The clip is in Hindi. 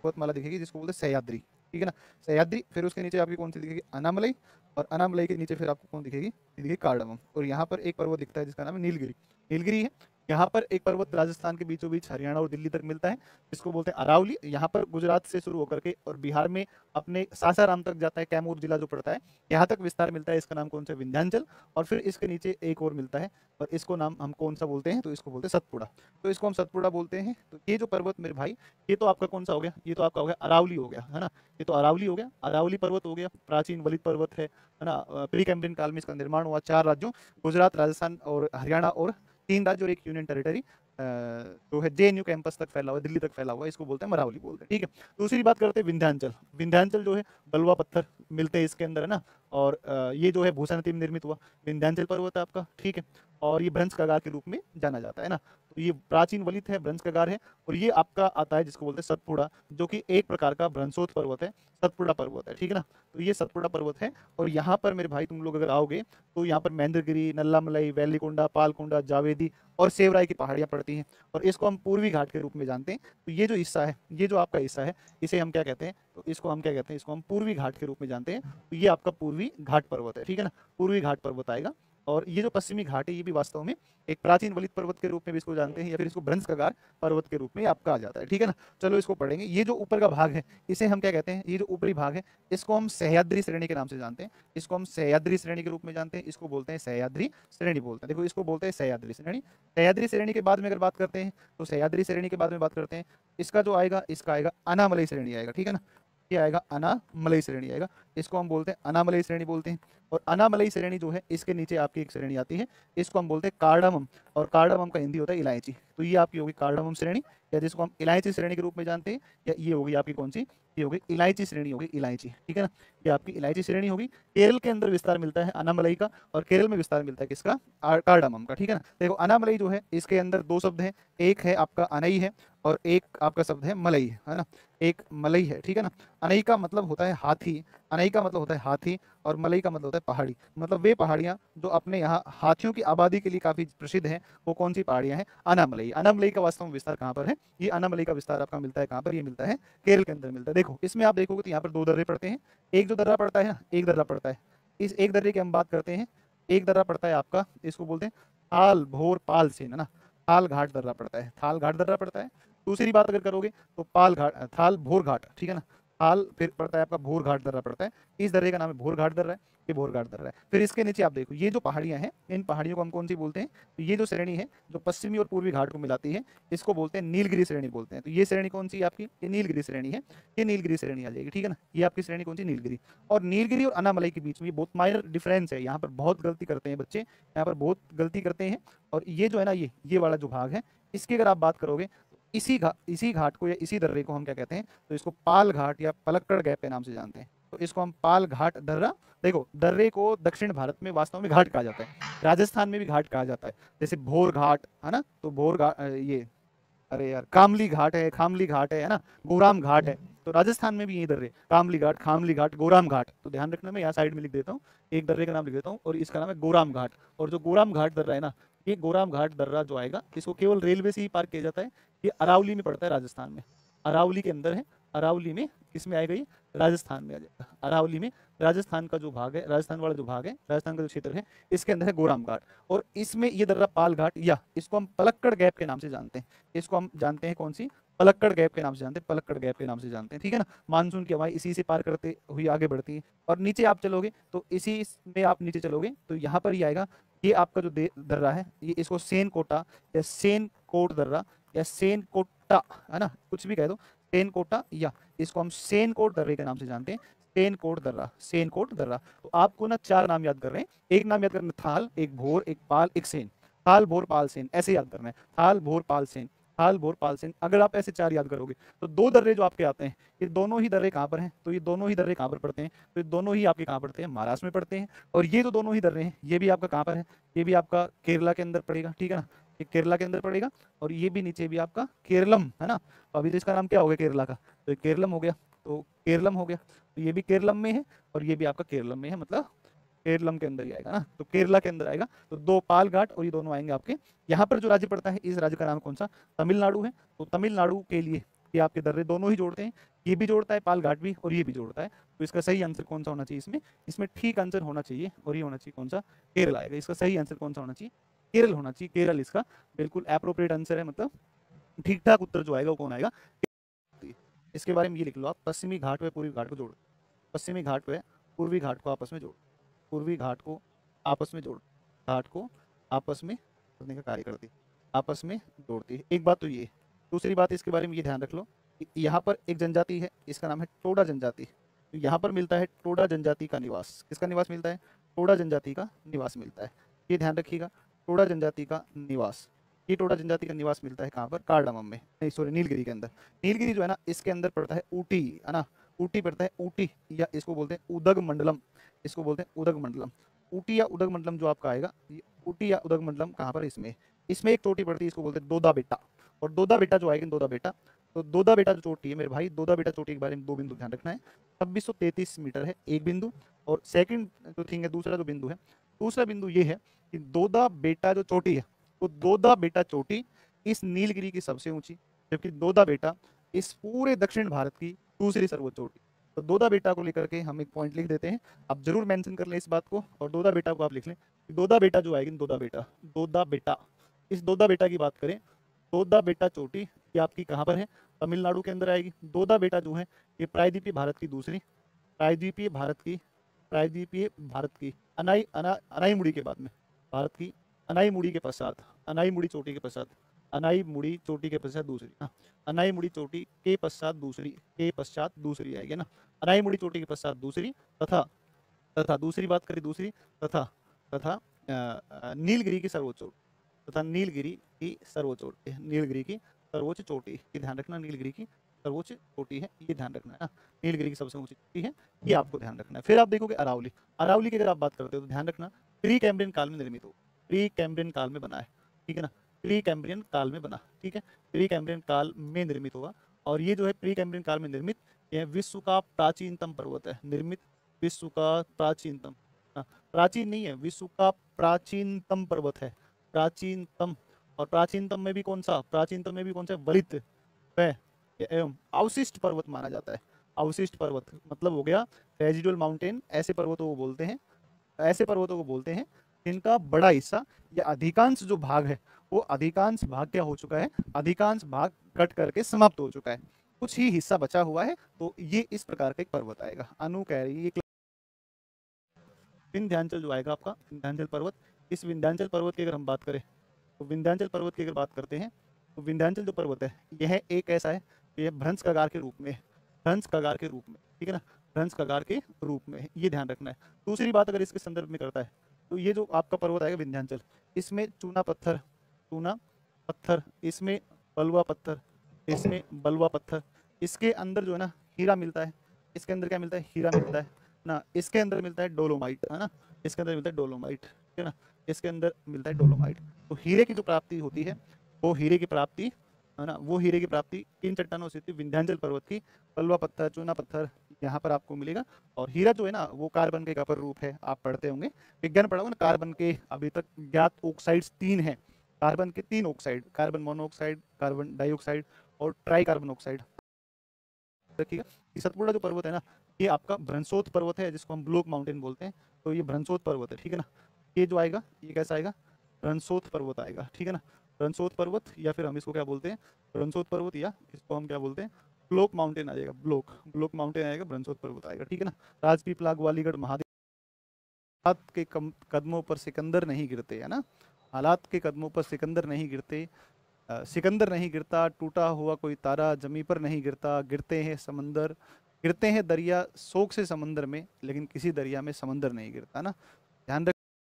पर्वतमाला दिखेगी जिसको बोलते हैं सह्याद्री, ठीक है ना, सह्याद्री। फिर उसके नीचे आपकी कौन सी दिखेगी, अनामलई, और अनामलई के नीचे फिर आपको कौन दिखेगी, ये दिखेगी कार्डमम। और यहाँ पर एक पर्वत दिखता है जिसका नाम है नीलगिरी, नीलगिरी है। यहाँ पर एक पर्वत राजस्थान के बीचों बीच हरियाणा और दिल्ली तक मिलता है, इसको बोलते हैं अरावली। यहाँ पर गुजरात से शुरू होकर के और बिहार में अपने सासाराम तक जाता है, कैमूर जिला जो पड़ता है, यहाँ तक विस्तार मिलता है। इसका नाम कौन सा, विंध्याचल। और फिर इसके नीचे एक और मिलता है, और इसको नाम हम कौन सा बोलते हैं, तो इसको बोलते हैं सतपुड़ा। तो इसको हम सतपुड़ा बोलते हैं। तो ये जो पर्वत मेरे भाई, ये तो आपका कौन सा हो गया, ये तो आपका हो गया अरावली हो गया, है ना, ये तो अरावली हो गया, अरावली पर्वत हो गया, प्राचीन वलित पर्वत है ना। प्री कैम्ब्रियन काल में इसका निर्माण हुआ 4 राज्यों, गुजरात, राजस्थान और हरियाणा, और 3 राज्य और एक यूनियन टेरिटरी जो है जेएनयू कैंपस तक फैला हुआ है, दिल्ली तक फैला हुआ है, इसको बोलते हैं मरावली बोलते हैं, ठीक है। दूसरी बात करते हैं विंध्याचल। विंध्याचल जो है बलुआ पत्थर मिलते हैं इसके अंदर, है ना। और ये जो है भूषणति में निर्मित हुआ विंध्याचल पर्वत है आपका, ठीक है। और ये भ्रंश कगार के रूप में जाना जाता है ना। तो ये प्राचीन वलित है, भ्रंश कगार है। और ये आपका आता है जिसको बोलते हैं सतपुड़ा, जो कि एक प्रकार का भ्रंशोत पर्वत है, सतपुड़ा पर्वत है, ठीक है ना। तो ये सतपुड़ा पर्वत है। और यहाँ पर मेरे भाई तुम लोग अगर आओगे तो यहाँ पर महेंद्रगिरी, नल्लामलई, वेलिकोंडा, पालकोंडा, जावेदी और सेवराई की पहाड़ियाँ पड़ती हैं। और इसको हम पूर्वी घाट के रूप में जानते हैं। तो ये जो हिस्सा है, ये जो आपका हिस्सा है, इसे हम क्या कहते हैं, तो इसको हम क्या कहते हैं, इसको हम पूर्वी घाट के रूप में जानते हैं। तो ये आपका पूर्वी घाट पर्वत है, ठीक है ना, पूर्वी घाट पर्वत आएगा। और ये जो पश्चिमी घाट है, ये भी वास्तव में एक प्राचीन वलित पर्वत के रूप में भी इसको जानते हैं, या फिर इसको भ्रंश कगार पर्वत के रूप में आपका आ जाता है, ठीक है ना। चलो इसको पढ़ेंगे। ये जो ऊपर का भाग है, इसे हम क्या कहते हैं, ये जो ऊपरी भाग है, इसको हम सह्याद्री श्रेणी के नाम से जानते हैं, इसको हम सह्याद्री श्रेणी के रूप में जानते हैं, इसको बोलते हैं सह्याद्री श्रेणी बोलते हैं। देखो इसको बोलते हैं सह्याद्री श्रेणी। सह्याद्री श्रेणी के बाद में अगर बात करते हैं, तो सह्याद्री श्रेणी के बाद में बात करते हैं, इसका जो आएगा, इसका आएगा अनामलई श्रेणी आएगा, ठीक है ना। ये आएगा अनामलई श्रेणी आएगा, इसको हम बोलते हैं अनामलई श्रेणी बोलते हैं। और अनामलई श्रेणी जो है, इसके नीचे आपकी एक श्रेणी आती है, इसको हम बोलते हैं कार्डामम। और कार्डामम का हिंदी होता है इलायची। तो ये आपकी होगी कार्डामम श्रेणी, या जिसको हम इलायची श्रेणी के रूप में जानते हैं, या ये होगी आपकी कौन सी, ये होगी इलायची श्रेणी होगी, इलायची, ठीक है ना। ये आपकी इलायची श्रेणी होगी। केरल के अंदर विस्तार मिलता है अनामलई का, और केरल में विस्तार मिलता है किसका, कार्डामम का, ठीक है ना। देखो अनामलई जो है, इसके अंदर 2 शब्द हैं, एक है आपका अनई है, और एक आपका शब्द है मलई है ना। एक मलई है, ठीक है ना। अनई का मतलब होता है हाथी, अनई का मतलब होता है हाथी, और मलई का मतलब होता है पहाड़ी। मतलब वे पहाड़ियाँ जो अपने यहाँ हाथियों की आबादी के लिए काफी प्रसिद्ध हैं, वो कौन सी पहाड़ियाँ हैं, अनामलई। अनामलई का वास्तव में विस्तार कहाँ पर है, ये अनामलई का विस्तार आपका मिलता है कहाँ पर, ये मिलता है केरल के अंदर मिलता है। देखो इसमें आप देखोगे तो यहाँ पर 2 दर्रे पड़ते हैं, एक जो दर्रा पड़ता है ना, एक दर्रा पड़ता है, इस एक दर्रे की हम बात करते हैं। एक दर्रा पड़ता है आपका, इसको बोलते हैं थाल भोर पाल सेन, है ना, थाल घाट दर्रा पड़ता है, थाल घाट दर्रा पड़ता है। दूसरी बात अगर करोगे तो पाल घाट, थाल भोर घाट, ठीक है ना, थाल फिर पड़ता है आपका भोर घाट दर्रा पड़ता है, इस दर्रे का नाम है भोर घाट दर्रा है, ये भोर घाट दर्रा है। फिर इसके नीचे आप देखो, ये जो पहाड़ियां हैं, इन पहाड़ियों को हम कौन सी बोलते हैं, तो ये जो श्रेणी है जो पश्चिमी और पूर्वी घाट को मिलाती है, इसको बोलते हैं नीलगिरी श्रेणी बोलते हैं। तो ये श्रेणी कौन सी है आपकी, ये नीलगिरी श्रेणी है, ये नीलगिरी श्रेणी आ जाएगी, ठीक है ना। ये आपकी श्रेणी कौन सी, नीलगिरी। और नीलगिरी और अनामलई के बीच में बहुत माइनर डिफरेंस है, यहाँ पर बहुत गलती करते हैं बच्चे, यहाँ पर बहुत गलती करते हैं। और ये जो है ना, ये वाला जो भाग है, इसकी अगर आप बात करोगे, इसी घाट को या इसी दर्रे को हम क्या कहते हैं, तो इसको पाल घाट या पलक्कड़ गैप के नाम से जानते हैं। तो इसको हम पाल घाट दर्रा, देखो दर्रे को दक्षिण भारत में वास्तव में घाट कहा जाता है, राजस्थान में भी घाट कहा जाता है, जैसे भोर घाट है ना, तो भोर घाट ये, अरे यार कामली घाट है, खामली घाट है ना, गोराम घाट है। तो राजस्थान में भी यही दर्रे, कामली घाट, खामली घाट, गोराम घाट। तो ध्यान रखना, मैं यहाँ साइड में लिख देता हूँ, एक दर्रे का नाम लिख देता हूँ, और इसका नाम है गोराम घाट। और जो गोराम घाट दर्रा है ना, ये गोराम घाट दर्रा जो आएगा, इसको केवल रेलवे से ही पार किया जाता है। ये अरावली में पड़ता है, राजस्थान में, अरावली के अंदर है। अरावली में किसमें आएगा, ये राजस्थान में आ जाएगा। अरावली में राजस्थान का जो भाग है, राजस्थान वाला जो भाग है, राजस्थान का जो क्षेत्र है, इसके अंदर है गोराम घाट। और इसमें ये दर्रा पाल घाट, या इसको हम पलक्कड़ गैप के नाम से जानते हैं, इसको हम जानते हैं कौन सी, पलक्कड़ गैप के नाम से जानते हैं, पलक्कड़ गैप के नाम से जानते हैं, ठीक है ना। मानसून की हवाएं इसी से पार करते हुए आगे बढ़ती है। और नीचे आप चलोगे तो इसी में आप नीचे चलोगे तो यहाँ पर ही आएगा, ये आपका जो दर्रा है, ये इसको सेन कोटा या सेन कोट दर्रा या सेन कोटा, है ना, कुछ भी कह दो, सेन कोटा, या इसको हम सेन कोट दर्रे के नाम से जानते हैं, सेन कोट दर्रा, सेन कोट दर्रा। तो आपको ना 4 नाम याद कर रहे हैं, एक नाम याद करना थाल, एक भोर, एक पाल, एक सेन, थाल भोर पाल सेन, ऐसे याद करना है, थाल भोर पाल सेन, थाल भोर पाल सेन। अगर आप ऐसे 4 याद करोगे तो 2 दर्रे जो आपके आते हैं, ये दोनों ही दर्रे कहाँ पर हैं, तो ये दोनों ही दर्रे कहाँ पर पड़ते हैं, तो ये दोनों ही आपके कहाँ पड़ते हैं, महाराष्ट्र में पड़ते हैं। और ये जो दोनों ही दर्रे हैं, ये भी आपका कहाँ पर है, ये भी आपका केरला के अंदर पड़ेगा, ठीक है ना, ये केरला के अंदर पड़ेगा। और ये भी नीचे भी आपका केरलम, है ना। तो अभी तो इसका नाम क्या हो गया केरला का, तो ये केरलम हो गया, तो केरलम हो गया, तो ये भी केरलम में है, और ये भी आपका केरलम में है, मतलब केरलम के अंदर ही आएगा ना, तो केरला के अंदर आएगा। तो 2 पाल घाट और ये दोनों आएंगे आपके। यहाँ पर जो राज्य पड़ता है, इस राज्य का नाम कौन सा, तमिलनाडु है। तो तमिलनाडु के लिए ये आपके दर्रे दोनों ही जोड़ते हैं, ये भी जोड़ता है पाल घाट भी और ये भी जोड़ता है। तो इसका सही आंसर कौन सा होना चाहिए इसमें? इसमें ठीक आंसर होना चाहिए और ये होना चाहिए कौन सा? केरल आएगा। इसका सही आंसर कौन सा होना चाहिए? केरल होना चाहिए। केरल इसका बिल्कुल एप्रोप्रिएट आंसर है, मतलब ठीक ठाक उत्तर जो आएगा वो कौन आएगा? इसके बारे में ये लिख लो आप, पश्चिमी घाट व पूर्वी घाट को जोड़, पश्चिमी घाट व पूर्वी घाट को आपस में जोड़, पूर्वी घाट को आपस में जोड़, घाट को आपस में जोड़ने का कार्य करती, आपस में जोड़ती है। एक बात तो ये, दूसरी बात इसके बारे में ये ध्यान रख लो, यहाँ पर एक जनजाति है, इसका नाम है टोडा जनजाति। तो यहाँ पर मिलता है टोडा जनजाति का निवास। किसका निवास मिलता है? टोडा जनजाति का निवास मिलता है। ये ध्यान रखिएगा, टोडा जनजाति का निवास। ये टोडा जनजाति का निवास मिलता है कहाँ पर? कार्डामम में, नहीं सॉरी, नीलगिरी के अंदर। नीलगिरी जो है ना, इसके अंदर पड़ता है ऊटी, है ना, ऊटी पड़ता है, ऊटी, या इसको बोलते हैं उदग मंडलम, इसको बोलते हैं उदग मंडलम। ऊटी या उदग मंडलम जो आपका आएगा, ये ऊटी या उदग मंडलम कहाँ पर? इसमें, इसमें एक चोटी पड़ती है, इसको बोलते हैं दोदा बेटा। और दोदा बेटा जो आएगी, दोदा बेटा, तो दोदा बेटा जो चोटी है मेरे भाई, दोदा बेटा चोटी के बारे में दो बिंदु ध्यान रखना है। 2633 मीटर है एक बिंदु, और सेकंड जो थिंग है, दूसरा जो बिंदु है, दूसरा बिंदु ये है कि दोदा बेटा जो चोटी है, तो दोदा बेटा चोटी इस नीलगिरी की सबसे ऊंची, जबकि दोदा बेटा इस पूरे दक्षिण भारत की दूसरी सर्वोच्च चोटी। तो दोदा बेटा को लेकर के हम एक पॉइंट लिख देते हैं, आप जरूर मेंशन कर लें इस बात को, और दोदा बेटा को आप लिख लें। दोदा बेटा जो आएगी, दोदा बेटा, दोदा बेटा, इस दोदा बेटा की बात करें, दोदा बेटा चोटी ये आपकी कहाँ पर है? तमिलनाडु के अंदर आएगी। दोदा बेटा जो है ये प्रायद्वीपीय भारत की दूसरी, प्रायद्वीपीय भारत की, प्रायद्वीपीय भारत की अनाईमुड़ी के बाद में, भारत की अनाईमुड़ी के पश्चात, अनाईमुड़ी चोटी के पश्चात, अनाईमुड़ी चोटी के पश्चात दूसरी, अनाईमुड़ी चोटी के पश्चात दूसरी, के पश्चात दूसरी आएगी ना, अनाईमुड़ी चोटी के पश्चात दूसरी, तथा तथा दूसरी बात करें, दूसरी तथा तथा नीलगिरी की सर्वोच्च चोटी, तथा नीलगिरी की सर्वोच्च चोटी, नीलगिरी की सर्वोच्च चोटी, ये ध्यान रखना, नीलगिरी की सर्वोच्च चोटी है, ये ध्यान रखना है ना, नीलगिरी की सबसे ऊंची चोटी है, ये आपको ध्यान रखना है। फिर आप देखोगे अरावली, अरावली की अगर आप बात करते हो तो ध्यान रखना, प्री कैम्ब्रियन काल में निर्मित हो, प्री कैम्ब्रियन काल में बना है, ठीक है ना, प्री कैम्ब्रियन काल में बना, ठीक है, प्री कैम्ब्रियन काल में निर्मित होगा। और ये जो है प्री कैम्ब्रियन काल में निर्मित, यह विश्व का प्राचीनतम पर्वत है, निर्मित विश्व का प्राचीनतम, प्राचीन नहीं है, विश्व का प्राचीनतम पर्वत है, प्राचीनतम। और प्राचीनतम में भी कौन सा? प्राचीनतम में भी कौन सा? वलित एवं अवशिष्ट पर्वत माना जाता है। अवशिष्ट पर्वत मतलब हो गया रेजिडुअल माउंटेन, ऐसे पर्वतों को बोलते हैं, ऐसे पर्वतों को बोलते हैं जिनका बड़ा हिस्सा या अधिकांश जो भाग है, वो अधिकांश भाग क्या हो चुका है? अधिकांश भाग कट करके समाप्त हो चुका है, कुछ ही हिस्सा बचा हुआ है, तो ये इस प्रकार का एक पर्वत आएगा। अनु कह रही है विंध्याचल जो आएगा आपका, विंध्याचल पर्वत। इस विंध्याचल पर्वत की अगर हम बात करें, तो विंध्याचल पर्वत की अगर बात करते हैं, तो विंध्याचल जो पर्वत है, यह एक ऐसा है, यह भ्रंश कगार के रूप में, भ्रंश कगार के रूप में, ठीक है ना, भ्रंश कगार के रूप में, ये ध्यान रखना है। दूसरी बात अगर इसके संदर्भ में करता है, तो ये जो आपका पर्वत आएगा विंध्याचल, इसमें चूना पत्थर, चूना पत्थर, इसमें बलुआ पत्थर, इसमें बलुआ पत्थर, इसके अंदर जो है ना हीरा मिलता है, इसके अंदर क्या मिलता है? हीरा मिलता है ना, इसके अंदर मिलता है डोलोमाइट, है ना, इसके अंदर मिलता है डोलोमाइट, ठीक है ना, इसके अंदर मिलता है डोलोमाइट। तो हीरे की जो प्राप्ति होती है, वो हीरे की प्राप्ति, है ना, वो हीरे की प्राप्ति किन चट्टानों से होती है? विंध्याचल पर्वत की बलुआ पत्थर, चूना पत्थर यहाँ पर आपको मिलेगा। और हीरा जो है ना, वो कार्बन के एक अपर रूप है, आप पढ़ते होंगे, विज्ञान पढ़ा होगा ना, कार्बन के अभी तक ज्ञात ऑक्साइड्स 3 हैं, कार्बन के 3 oxide, carbon monoxide, carbon dioxide और ट्राई कार्बन ऑक्साइड। रखिएगा ये सतपुड़ा जो पर्वत है ना, ये आपका भ्रंशोत पर्वत है, जिसको हम ब्लॉक माउंटेन बोलते हैं, तो ये भ्रंशोत पर्वत है, ठीक है ना। ये जो आएगा, ये कैसा आएगा? भ्रंशोत पर्वत आएगा, ठीक है ना, भ्रंशोत पर्वत, या फिर हम इसको क्या बोलते हैं? भ्रंशोत पर्वत, या इसको हम क्या बोलते हैं? ब्लॉक माउंटेन आ जाएगा, ब्लॉक माउंटेन आएगा, भ्रंशोत पर्वत आएगा, ठीक है ना। राजपीपला, ग्वालीगढ़, महादेव, हालात के कदमों पर सिकंदर नहीं गिरते, है ना, हालात के कदमों पर सिकंदर नहीं गिरते, सिकंदर नहीं गिरता, टूटा हुआ कोई तारा जमी पर नहीं गिरता, गिरते हैं समंदर, गिरते हैं दरिया शोक से समंदर में, लेकिन किसी दरिया में समंदर नहीं गिरता ना, ध्यान